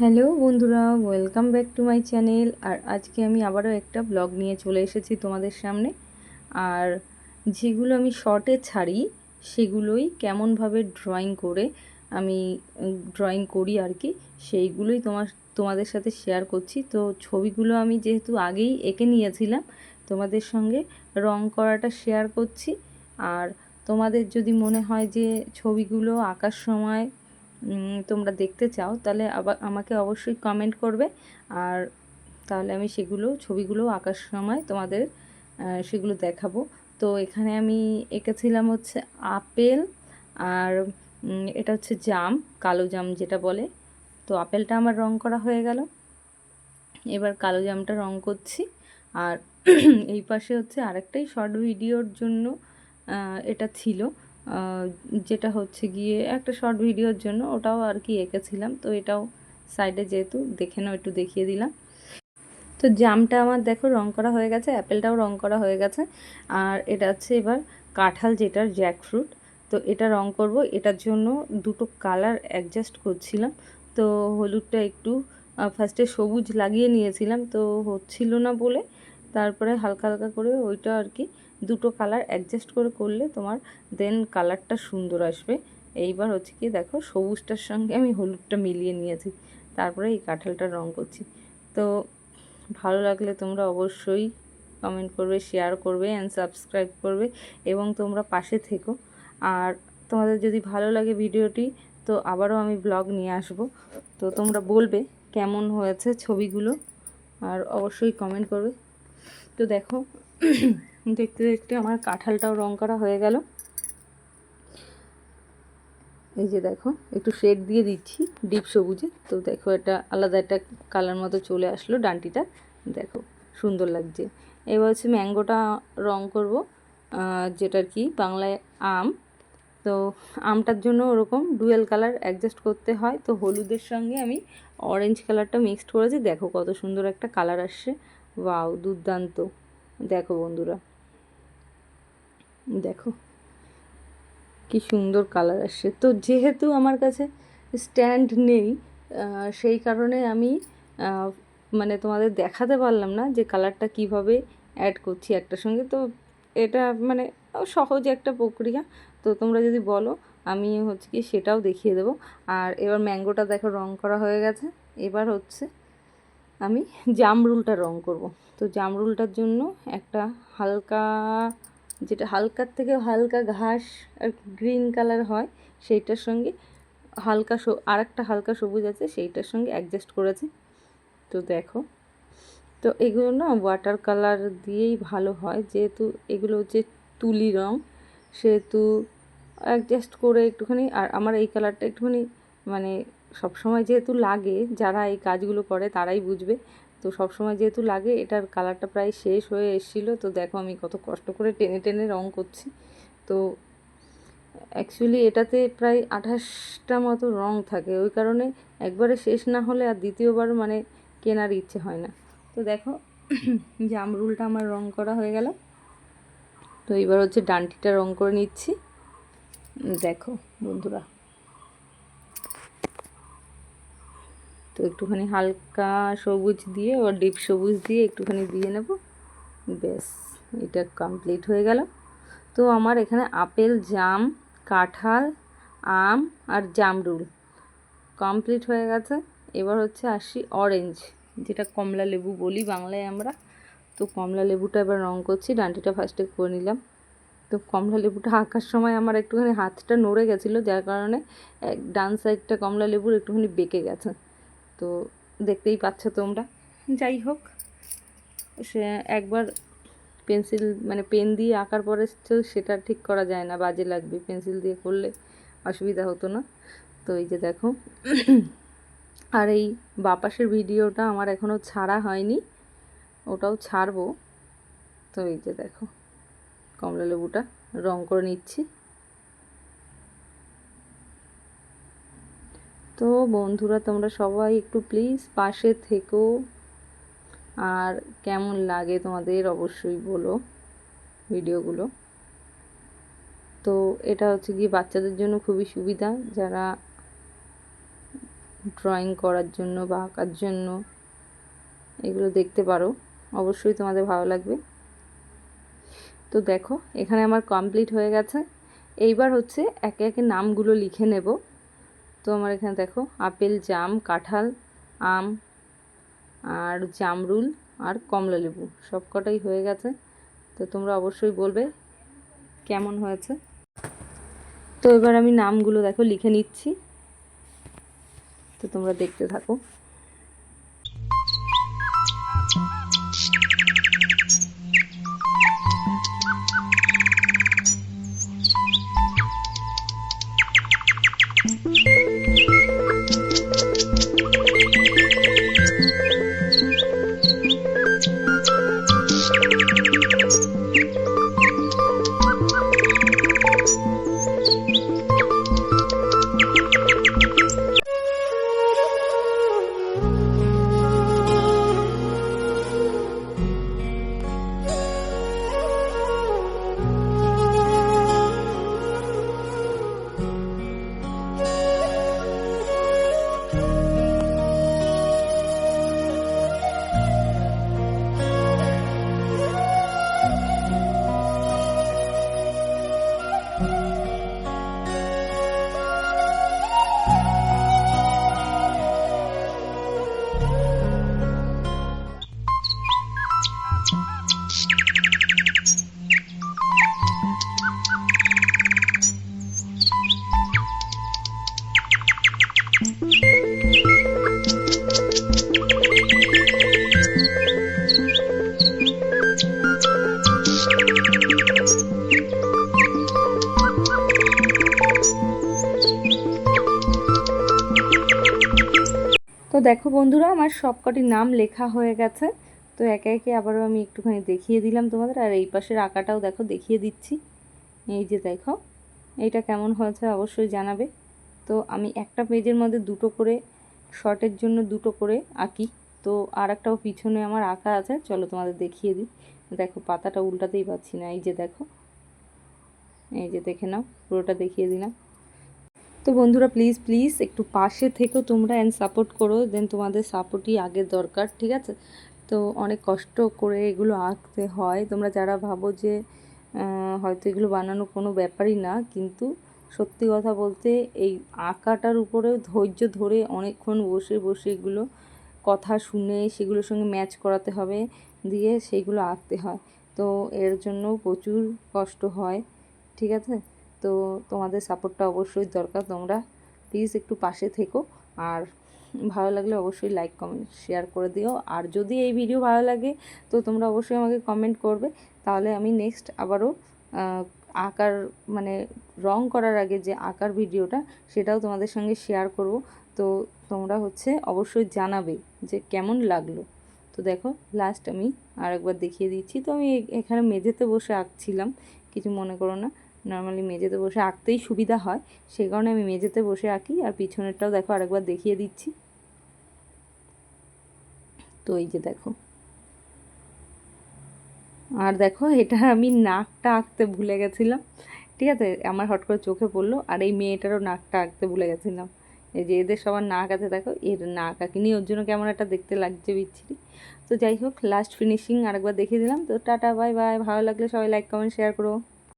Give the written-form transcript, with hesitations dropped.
Hello বন্ধুরা, welcome back to my channel. আর আজকে আমি আবারও একটা ব্লগ নিয়ে চলে এসেছি তোমাদের সামনে। আর যেগুলো আমি শর্টে ছাড়ি সেগুলোই কেমনভাবে ড্রয়িং করে আমি ড্রয়িং করি আর কি, সেইগুলোই তোমাদের সাথে শেয়ার করছি। তো ছবিগুলো আমি যেহেতু আগেই এঁকে নিয়েছিলাম, তোমাদের সঙ্গে রং করাটা শেয়ার করছি। আর তোমাদের যদি মনে হয় যে ছবিগুলো আঁকার সময় তোমরা দেখতে চাও, তাহলে আবার আমাকে অবশ্যই কমেন্ট করবে। আর তাহলে আমি ছবিগুলো আঁকার সময় তোমাদের সেগুলো দেখাবো। তো এখানে আমি এঁকেছিলাম হচ্ছে আপেল, আর এটা হচ্ছে জাম, কালো জাম যেটা বলে। তো আপেলটা আমার রং করা হয়ে গেল, এবার কালো জামটা রং করছি। আর এই পাশে হচ্ছে আরেকটাই শর্ট ভিডিওর জন্য এটা ছিল, যেটা হচ্ছে গিয়ে একটা শর্ট ভিডিওর জন্য, ওটাও আর কি এঁকেছিলাম। তো এটাও সাইডে যেহেতু দেখে নাও, একটু দেখিয়ে দিলাম। তো জামটা আমার দেখো রং করা হয়ে গেছে, অ্যাপেলটাও রং করা হয়ে গেছে। আর এটা হচ্ছে এবার কাঁঠাল, যেটার জ্যাকফ্রুট। তো এটা রং করব, এটার জন্য দুটো কালার অ্যাডজাস্ট করছিলাম। তো হলুদটা একটু ফার্স্টে সবুজ লাগিয়ে নিয়েছিলাম, তো হচ্ছিল না বলে তারপরে হালকা হালকা করে ওইটা আর কি দুটো কালার অ্যাডজাস্ট করে করলে তোমার দেন কালারটা সুন্দর আসবে। এইবার হচ্ছে কি দেখো, সবুজটার সঙ্গে আমি হলুদটা মিলিয়ে নিয়েছি, তারপরে এই কাঁঠালটা রং করছি। তো ভালো লাগলে তোমরা অবশ্যই কমেন্ট করবে, শেয়ার করবে অ্যান্ড সাবস্ক্রাইব করবে, এবং তোমরা পাশে থেকো। আর তোমাদের যদি ভালো লাগে ভিডিওটি, তো আবারও আমি ব্লগ নিয়ে আসব। তো তোমরা বলবে কেমন হয়েছে ছবিগুলো, আর অবশ্যই কমেন্ট করবে। তো দেখো, দেখতে দেখতে আমার কাঁঠালটাও রং করা হয়ে গেল। এই যে দেখো, একটু শেড দিয়ে দিচ্ছি ডিপ সবুজে। তো দেখো, এটা আলাদা একটা কালার মতো চলে আসলো ডান্টিটা, দেখো সুন্দর লাগছে। এবার হচ্ছে ম্যাঙ্গোটা রং করব, যেটার কি বাংলায় আম। তো আমটার জন্য ওরকম ডুয়েল কালার অ্যাডজাস্ট করতে হয়। তো হলুদের সঙ্গে আমি অরেঞ্জ কালারটা মিক্সড করেছি, দেখো কত সুন্দর একটা কালার আসছে। ওয়াও, দুর্দান্ত! দেখো বন্ধুরা, দেখো কি সুন্দর কালার আসছে। তো যেহেতু আমার কাছে স্ট্যান্ড নেই, সেই কারণে আমি মানে তোমাদের দেখাতে পারলাম না যে কালারটা কিভাবে অ্যাড করছি একটার সঙ্গে। তো এটা মানে সহজ একটা প্রক্রিয়া। তো তোমরা যদি বলো, আমি হচ্ছে কি সেটাও দেখিয়ে দেবো। আর এবার ম্যাঙ্গোটা দেখো রং করা হয়ে গেছে। এবার হচ্ছে আমি জামরুলটা রং করব। তো জামরুলটার জন্য একটা হালকা, যেটা হালকার থেকে হালকা ঘাস আর গ্রিন কালার হয়, সেইটার সঙ্গে হালকা আরেকটা হালকা সবুজ আছে, সেইটার সঙ্গে অ্যাডজাস্ট করেছি। তো দেখো, তো এগুলো না ওয়াটার কালার দিয়েই ভালো হয়, যেহেতু এগুলো হচ্ছে তুলি রং, সেহেতু অ্যাডজাস্ট করে একটুখানি। আর আমার এই কালারটা একটুখানি মানে সবসময় যেহেতু লাগে, যারা এই কাজগুলো করে তারাই বুঝবে। তো সবসময় যেহেতু লাগে, এটার কালারটা প্রায় শেষ হয়ে এসেছিলো। তো দেখো আমি কত কষ্ট করে টেনে টেনে রং করছি। তো অ্যাকচুয়ালি এটাতে প্রায় 28টা মতো রং থাকে, ওই কারণে একবারে শেষ না হলে আর দ্বিতীয়বার মানে কেনার ইচ্ছে হয় না। তো দেখো, জামরুলটা আমার রং করা হয়ে গেল। তো এবার হচ্ছে ডান্টিটা রং করে নিচ্ছি। দেখো বন্ধুরা, তো একটুখানি হালকা সবুজ দিয়ে, আবার ডিপ সবুজ দিয়ে একটুখানি দিয়ে নেব, ব্যাস এটা কমপ্লিট হয়ে গেল। তো আমার এখানে আপেল, জাম, কাঁঠাল, আম আর জামরুল কমপ্লিট হয়ে গেছে। এবার হচ্ছে আসি অরেঞ্জ, যেটা কমলা লেবু বলি বাংলায় আমরা। তো কমলা লেবুটা এবার রং করছি, ডান্ডিটা ফার্স্টে করে নিলাম। তো কমলা লেবুটা আঁকার সময় আমার একটুখানি হাতটা নড়ে গেছিলো, যার কারণে ডান সাইডটা কমলা লেবুর একটুখানি বেঁকে গেছে। তো দেখতেই পাচ্ছ তোমরা। যাই হোক, সে একবার পেন্সিল মানে পেন দিয়ে আঁকার পরে তো সেটা ঠিক করা যায় না, বাজে লাগবে। পেন্সিল দিয়ে করলে অসুবিধা হতো না। তো এই যে দেখো, আর এই বাপাসের ভিডিওটা আমার এখনও ছাড়া হয়নি, ওটাও ছাড়বো। তো এই যে দেখো, কমলা লেবুটা রং করে নিচ্ছি। তো বন্ধুরা, তোমরা সবাই একটু প্লিজ পাশে থেকো, আর কেমন লাগে তোমাদের অবশ্যই বলো ভিডিওগুলো। তো এটা হচ্ছে গিয়ে বাচ্চাদের জন্য খুবই সুবিধা, যারা ড্রয়িং করার জন্য বা আঁকার জন্য এগুলো দেখতে পারো, অবশ্যই তোমাদের ভালো লাগবে। তো দেখো এখানে আমার কমপ্লিট হয়ে গেছে। এইবার হচ্ছে একে একে নামগুলো লিখে নেব। তো আমার এখানে দেখো আপেল, জাম, কাঁঠাল, আম আর জামরুল আর কমলালেবু সবকটাই হয়ে গেছে। তো তোমরা অবশ্যই বলবে কেমন হয়েছে। তো এবার আমি নামগুলো দেখো লিখে নিচ্ছি, তো তোমরা দেখতে থাকো। তো দেখো বন্ধুরা আমার সবকটি নাম লেখা হয়ে গেছে। তো একে একে আবারও আমি একটুখানি দেখিয়ে দিলাম তোমাদের, আর এই পাশের আঁকাটাও দেখো দেখিয়ে দিচ্ছি। এই যে দেখো এইটা কেমন হয়েছে অবশ্যই জানাবে। তো আমি একটা পেজের মধ্যে দুটো করে শর্টের জন্য দুটো করে আঁকি। তো আর একটাও পিছনে আমার আঁকা আছে, চলো তোমাদের দেখিয়ে দিই। দেখো পাতাটা উল্টাতেই পারছি না, এই যে দেখো, এই যে দেখে নাও, পুরোটা দেখিয়ে দিলাম। তো বন্ধুরা প্লিজ প্লিজ একটু পাশে থেকেও তোমরা অ্যান্ড সাপোর্ট করো, দেন তোমাদের সাপোর্টই আগে দরকার, ঠিক আছে? তো অনেক কষ্ট করে এগুলো আঁকতে হয়। তোমরা যারা ভাবো যে হয়তো এগুলো বানানো কোনো ব্যাপারই না, কিন্তু সত্যি কথা বলতে এই আঁকাটার উপরেও ধৈর্য ধরে অনেকক্ষণ বসে বসে এগুলো কথা শুনে সেগুলোর সঙ্গে ম্যাচ করাতে হবে, দিয়ে সেইগুলো আঁকতে হয়। তো এর জন্য প্রচুর কষ্ট হয়, ঠিক আছে? তো তোমাদের সাপোর্টটা অবশ্যই দরকার, তোমরা প্লিজ একটু পাশে থেকো। আর ভালো লাগলে অবশ্যই লাইক কমেন্ট শেয়ার করে দিও। আর যদি এই ভিডিও ভালো লাগে তো তোমরা অবশ্যই আমাকে কমেন্ট করবে, তাহলে আমি নেক্সট আবারও আঁকার মানে রং করার আগে যে আঁকার ভিডিওটা সেটাও তোমাদের সঙ্গে শেয়ার করব। তো তোমরা হচ্ছে অবশ্যই জানাবে যে কেমন লাগলো। তো দেখো লাস্ট আমি আরেকবার দেখিয়ে দিচ্ছি। তো আমি এখানে মেঝেতে বসে আঁকছিলাম, কিছু মনে করো না, নর্মালি মেঝেতে বসে আঁকতেই সুবিধা হয়, সেই কারণে আমি মেঝেতে বসে আঁকি। আর পিছনেরটাও দেখো আরেকবার দেখিয়ে দিচ্ছি। তো এই যে দেখো, আর দেখো এটা আমি নাকটা আঁকতে ভুলে গেছিলাম, ঠিক আছে? আমার হট করে চোখে পড়লো, আর এই মেয়েটারও নাকটা আঁকতে ভুলে গেছিলাম। এই যে এদের সবার নাক আছে দেখো, এর নাক আঁকিনি, ওর জন্য কেমন একটা দেখতে লাগছে বিচ্ছিরি। তো যাই হোক লাস্ট ফিনিশিং আরেকবার দেখিয়ে দিলাম। তো টাটা বাই বাই, ভালো লাগলে সবাই লাইক কমেন্ট শেয়ার করো।